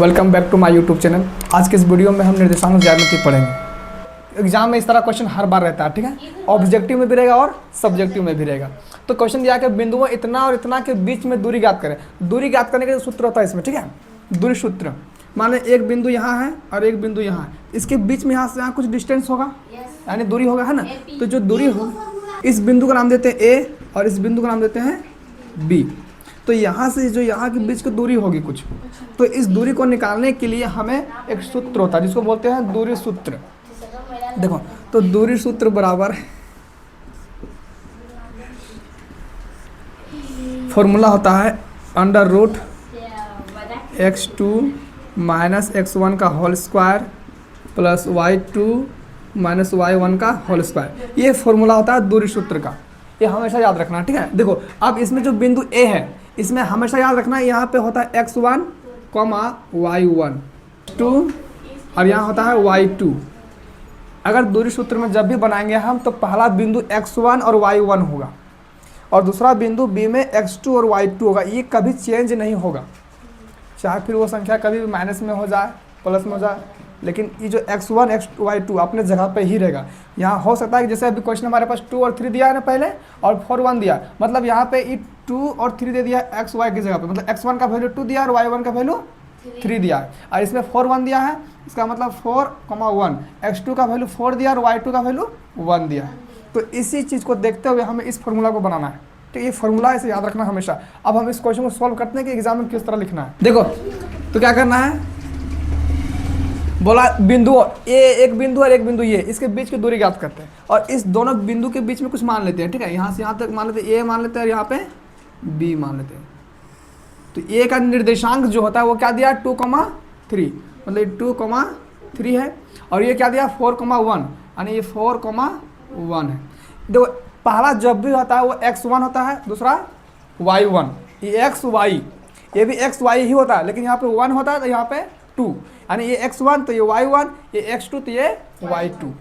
Welcome back to my YouTube channel. आज के इस वीडियो में हम निर्देशांक ज्यामिति पढ़ेंगे। एग्जाम में इस तरह क्वेश्चन हर बार रहता है, ठीक है। ऑब्जेक्टिव में भी रहेगा और सब्जेक्टिव में भी रहेगा। तो क्वेश्चन दिया कि बिंदुओं इतना और इतना के बीच में दूरी ज्ञात करें। दूरी ज्ञात करने का सूत्र होता है इसमें, ठीक है। दूरी सूत्र मान लें एक बिंदु यहाँ है और एक बिंदु यहाँ है, इसके बीच में यहाँ से यहाँ कुछ डिस्टेंस होगा, यानी दूरी होगा, है ना। तो जो दूरी हो, इस बिंदु का नाम देते हैं ए और इस बिंदु का नाम देते हैं बी। तो यहाँ से जो यहाँ के बीच की दूरी होगी कुछ, तो इस दूरी को निकालने के लिए हमें एक सूत्र होता है जिसको बोलते हैं दूरी सूत्र। देखो, तो दूरी सूत्र बराबर फॉर्मूला होता है √ x2 - x1 का whole square plus y2 - y1 का होल स्क्वायर। ये फॉर्मूला होता है दूरी सूत्र का, ये हमेशा याद रखना, ठीक है। देखो, अब इसमें जो बिंदु ए है, इसमें हमेशा याद रखना यहाँ पे होता है x1, y1 2 और यहाँ होता है y2। अगर दूरी सूत्र में जब भी बनाएंगे हम, तो पहला बिंदु x1 और y1 होगा और दूसरा बिंदु b में x2 और y2 होगा। ये कभी चेंज नहीं होगा, चाहे फिर वो संख्या कभी भी माइनस में हो जाए, प्लस में हो जाए, लेकिन ये जो x1 y2 अपने जगह पे ही रहेगा। यहाँ हो सकता है कि जैसे अभी क्वेश्चन हमारे पास 2 और 3 दिया है ना पहले, और 4 1 दिया, मतलब यहाँ पे ये 2 और 3 दे दिया x y की जगह पे, मतलब x1 का वैल्यू 2 दिया और y1 का वैल्यू 3 दिया है। और इसमें 4 1 दिया है, इसका मतलब 4, 1, x2 का वैल्यू 4 दिया और y2 का वैल्यू 1 दिया है। तो इसी चीज़ को देखते हुए हमें इस फॉर्मूला को बनाना है, तो ये फॉर्मूला इसे याद रखना हमेशा। अब हम इस क्वेश्चन को सॉल्व करते हैं कि एग्जाम में किस तरह लिखना है। देखो, तो क्या करना है, बोला बिंदु ए, एक बिंदु और एक बिंदु ये, इसके बीच की दूरी ज्ञात करते हैं और इस दोनों बिंदु के बीच में कुछ मान लेते हैं, ठीक है। यहाँ से यहाँ तक मान लेते हैं ए मान लेते हैं और यहाँ पे बी मान लेते हैं। तो ए का निर्देशांक जो होता है वो क्या दिया, 2,3, मतलब 2,3 है, और ये क्या दिया 4,1, यानी ये 4,1 है। देखो, पहला जब भी होता है वो x1 होता है, दूसरा y1, ये x y, ये भी x y ही होता है, लेकिन यहाँ पे 1 होता है तो यहाँ पे 2, यानी ये x1 तो ये y1, ये x2 तो ये y2,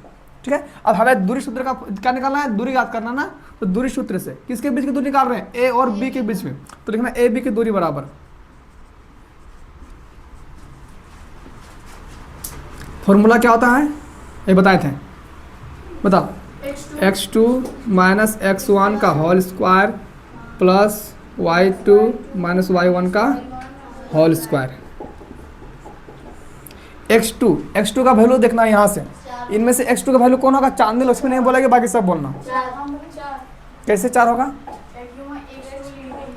ठीक है। अब हमें दूरी सूत्र का क्या निकालना है, दूरी याद करना ना। तो दूरी सूत्र से किसके बीच की दूरी निकाल रहे हैं, a और b के बीच में, तो लिखना a b की दूरी बराबर, फॉर्मूला क्या होता है ये बताए थे, बताओ, x2 - x1 का whole square plus y2 - y1 का होल स्क्वायर। x2 का वैल्यू देखना है यहाँ से, इनमें से x2 का वैल्यू कौन होगा, चांदी लक्ष्मी नहीं बोलेंगे, बाकी सब बोलना। कैसे 4 होगा,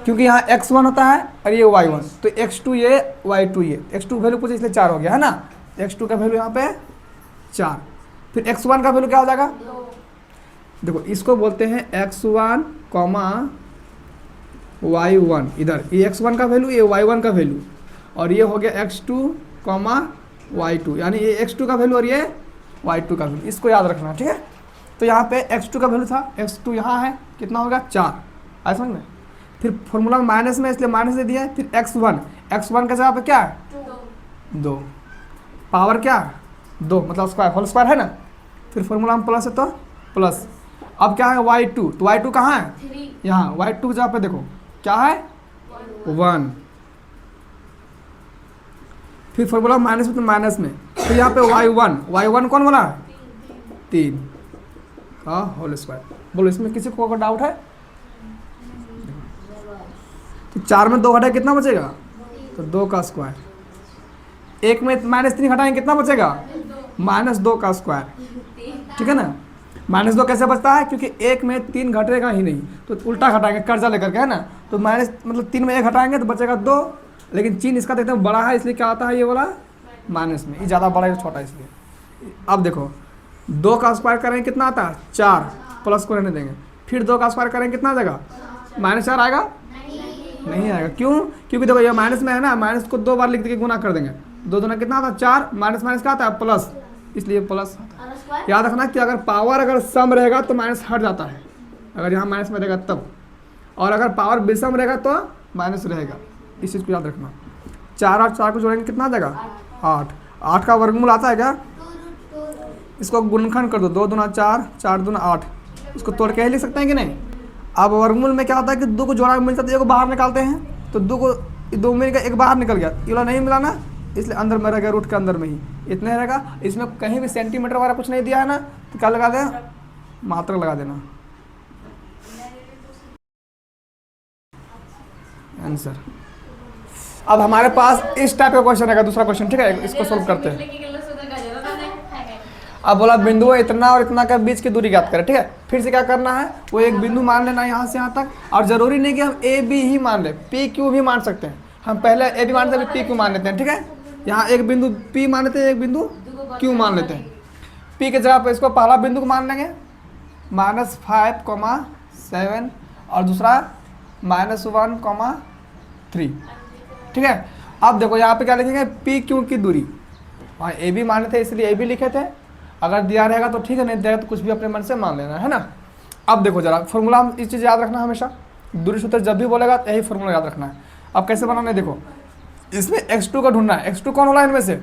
क्योंकि यहाँ x1 होता है और ये y1, तो x2 ये y2 ये, x2 वैल्यू पूछे इसलिए 4 हो गया, है ना। x2 का वैल्यू यहाँ पे 4, फिर x1 का वैल्यू क्या हो जाएगा, देखो इसको बोलते हैं x1, y1, इधर ये x1 का वैल्यू, ये y1 का वैल्यू, और ये हो गया x2, y2, यानी ये x2 का वैल्यू और ये y2 का वैल्यू, इसको याद रखना, ठीक है। तो यहाँ पे x2 का वैल्यू था, x2 यहाँ है, कितना होगा 4, आया समझ में। फिर फॉर्मूला माइनस में, इसलिए माइनस दे दिया है। फिर x1 का जगह पे क्या है 2, पावर क्या 2, मतलब स्क्वायर, होल स्क्वायर है ना। फिर फॉर्मूला में प्लस है तो प्लस। अब क्या है y2, तो y2 कहाँ है, यहाँ, y2 की जगह पे देखो क्या है 1। फिर फॉर्मूला माइनस में, तो माइनस में, तो यहाँ पे y1 कौन बोला है 3 का होल स्क्वायर। बोलो इसमें किसी को डाउट है, तो 4 में 2 घटाए कितना बचेगा, तो 2 का स्क्वायर। 1 में -3 घटाएंगे कितना बचेगा, -2 का स्क्वायर, ठीक है ना। -2 कैसे बचता है, क्योंकि 1 में 3 घटेगा ही नहीं, तो उल्टा घटाएंगे कर्जा लेकर के, है ना। तो माइनस मतलब 3 में 1 घटाएंगे तो बचेगा 2, लेकिन चिन्ह इसका देखते हैं बड़ा है, इसलिए क्या आता है ये वाला माइनस में, ये ज़्यादा बड़ा है छोटा, इसलिए। अब देखो 2 का स्क्वायर करेंगे कितना आता है 4, प्लस को रहने देंगे। फिर 2 का स्क्वायर करेंगे कितना आ जाएगा, -4 आएगा, नहीं आएगा। क्यों, क्योंकि देखो ये माइनस में है ना, माइनस को 2 बार लिख के गुना कर देंगे, 2 दूना कितना आता है 4, माइनस माइनस क्या आता है प्लस, इसलिए प्लस। याद रखना कि अगर पावर अगर सम रहेगा तो माइनस हट जाता है, अगर यहाँ माइनस में रहेगा तब, और अगर पावर विषम रहेगा तो माइनस रहेगा, इस चीज़ को याद रखना। 4 और 4 को जोड़ेंगे कितना आ जाएगा 8 का वर्गमूल आता है क्या, इसको गुणनखंड कर दो, 2 दूना 4, 4 दूना 8, इसको तोड़ के ही लिख सकते हैं कि नहीं। अब वर्गमूल में क्या होता है कि 2 को जोड़ा मिलता है तो 1 को बाहर निकालते हैं, तो 2 को 2 मिल गया, 1 बाहर निकल गया, ये वाला नहीं मिला ना, इसलिए अंदर में रह गया, रूट के अंदर में ही इतने रहेगा। इसमें कहीं भी सेंटीमीटर वगैरह कुछ नहीं दिया है ना, तो क्या लगा दें, मात्रक लगा देना, आंसर। अब हमारे पास इस टाइप का क्वेश्चन रहेगा, दूसरा क्वेश्चन, ठीक है, इसको सोल्व करते हैं। अब बोला बिंदु इतना और इतना के बीच की दूरी ज्ञात करें, ठीक है। फिर से क्या करना है, वो एक बिंदु मान लेना यहाँ से यहाँ तक, और जरूरी नहीं कि हम ए बी ही मान लें, पी क्यू भी मान सकते हैं। हम पहले ए बी मानते हैं, पी क्यू मान लेते हैं, ठीक है। यहाँ एक बिंदु पी मान लेते हैं, एक बिंदु क्यू मान लेते हैं। पी के जगह पर इसको पहला बिंदु को मान लेंगे -5,7 और दूसरा -1,3, ठीक है। अब देखो यहाँ पे क्या लिखेंगे, पी क्यू की दूरी, वहाँ ए बी माने थे इसलिए ए बी लिखे थे। अगर दिया रहेगा तो ठीक है, नहीं दिया तो कुछ भी अपने मन से मान लेना है ना। अब देखो जरा फॉर्मूला, हम इस चीज़ याद रखना हमेशा, दूरी सूत्र जब भी बोलेगा तो यही फॉर्मूला याद रखना है। अब कैसे बनाना है, देखो इसमें x2 का ढूंढना है। x2 कौन वाला है इनमें से,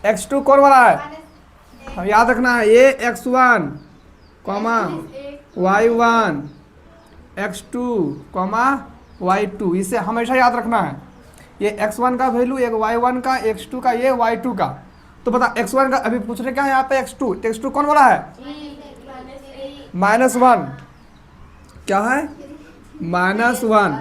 x2 कौन वाला है, हम याद रखना है, ये x1, y1, x2, y2, इसे हमेशा याद रखना है। ये x1 का वैल्यू, एक y1 का, x2 का, ये y2 का। तो बता x1 का अभी पूछ रहे क्या है यहाँ पे, x2, तो x2 कौन वाला है, -1, क्या है, -1।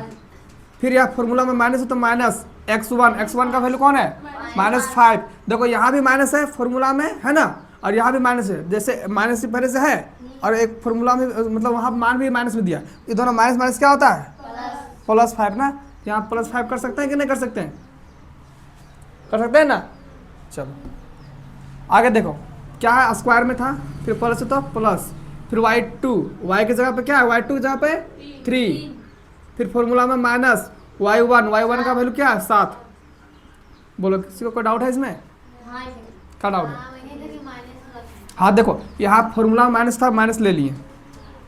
फिर यहाँ फॉर्मूला में माइनस है तो माइनस x1 का वैल्यू कौन है, -5। देखो यहाँ भी माइनस है फॉर्मूला में, है ना, और यहाँ भी माइनस है, जैसे माइनस पहले से है और एक फॉर्मूला में, मतलब वहाँ मान भी माइनस में दिया, ये दोनों माइनस माइनस क्या होता है, +5 ना। यहाँ +5 कर सकते हैं कि नहीं कर सकते हैं, कर सकते हैं ना। चलो आगे देखो क्या है, स्क्वायर में था, फिर प्लस है तो प्लस, फिर y2, y की जगह पे क्या है, y2 की जगह पे 3, फिर फॉर्मूला में -y1 का वैल्यू क्या है 7। बोलो किसी को कोई डाउट है इसमें, क्या डाउट है। हाँ देखो यहाँ फॉर्मूला में माइनस था, माइनस ले लिए,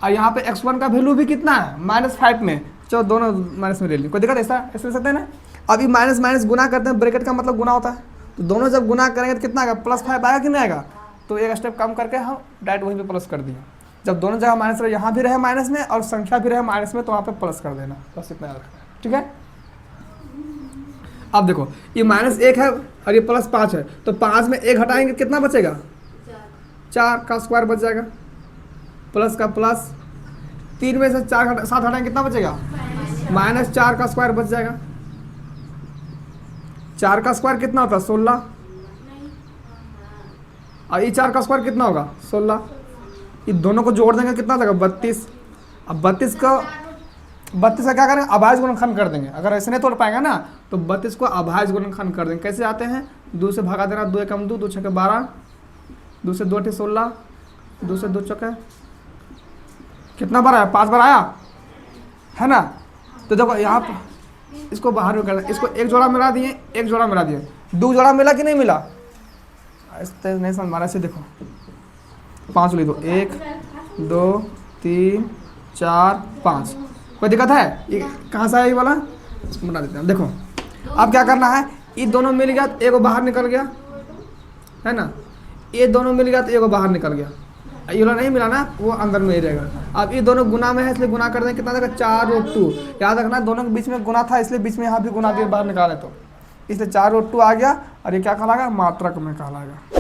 और यहाँ पे x1 का वैल्यू भी कितना है, -5 में, चलो दोनों माइनस में ले लिए, कोई दिक्कत, ऐसा ऐसे ले सकते हैं ना। अभी माइनस माइनस गुना करते हैं, ब्रैकेट का मतलब गुना होता है, तो दोनों जब गुना करेंगे तो कितना आएगा, +5 आएगा कि नहीं आएगा। तो एक स्टेप कम करके हम डायरेक्ट वहीं पे प्लस कर दिया। जब दोनों जगह माइनस रहे, यहाँ भी रहे माइनस में और संख्या भी रहे माइनस में, तो वहाँ पे प्लस कर देना, बस इतना याद रखना है, ठीक है। अब देखो ये -1 है और ये +5 है, तो 5 में 1 हटाएंगे कितना बचेगा, 4 का स्क्वायर बच जाएगा, प्लस का प्लस, 3 में से 7 हटाएंगे कितना बचेगा, -4 का स्क्वायर बच जाएगा। 4 का स्क्वायर कितना होता है, 16, और ये 4 का स्क्वायर कितना होगा, 16। ये दोनों को जोड़ देंगे कितना देगा, 32। अब 32 का क्या करेंगे, अभाज्य गुणनखंड कर देंगे। अगर ऐसे नहीं तोड़ पाएंगे ना तो 32 को अभाज्य गुणनखंड कर देंगे। कैसे आते हैं, 2 से भागा देना, 2 एकम 2, 2 छक्के 12, 2 से 2 = 16, 2 से 2 चौके कितना बार आया, 5 बार आया है ना। तो देखो यहाँ पर इसको बाहर में कर दें, इसको एक जोड़ा मिला दिए, एक जोड़ा मिला दिए, 2 जोड़ा मिला कि नहीं मिला, ऐसे नहीं समझ मारा। ऐसे देखो 5 ले दो, 1 2 3 4 5, कोई दिक्कत है, ये कहाँ से आया ये वाला, इसको बना देते हैं। देखो अब क्या करना है, ये दोनों मिल गया तो एक बाहर निकल गया, है ना, ये दोनों मिल गया तो एक बाहर निकल गया, ये वाला नहीं मिला ना, वो अंदर में ही रहेगा। अब ये दोनों गुना में है इसलिए गुना कर दें, कितना देगा, 4/2। याद रखना दोनों के बीच में गुना था, इसलिए बीच में यहाँ भी गुना दिए बाहर निकाले, तो इसलिए 4/2 आ गया, और ये क्या कहलाएगा, मात्रक में कहलाएगा।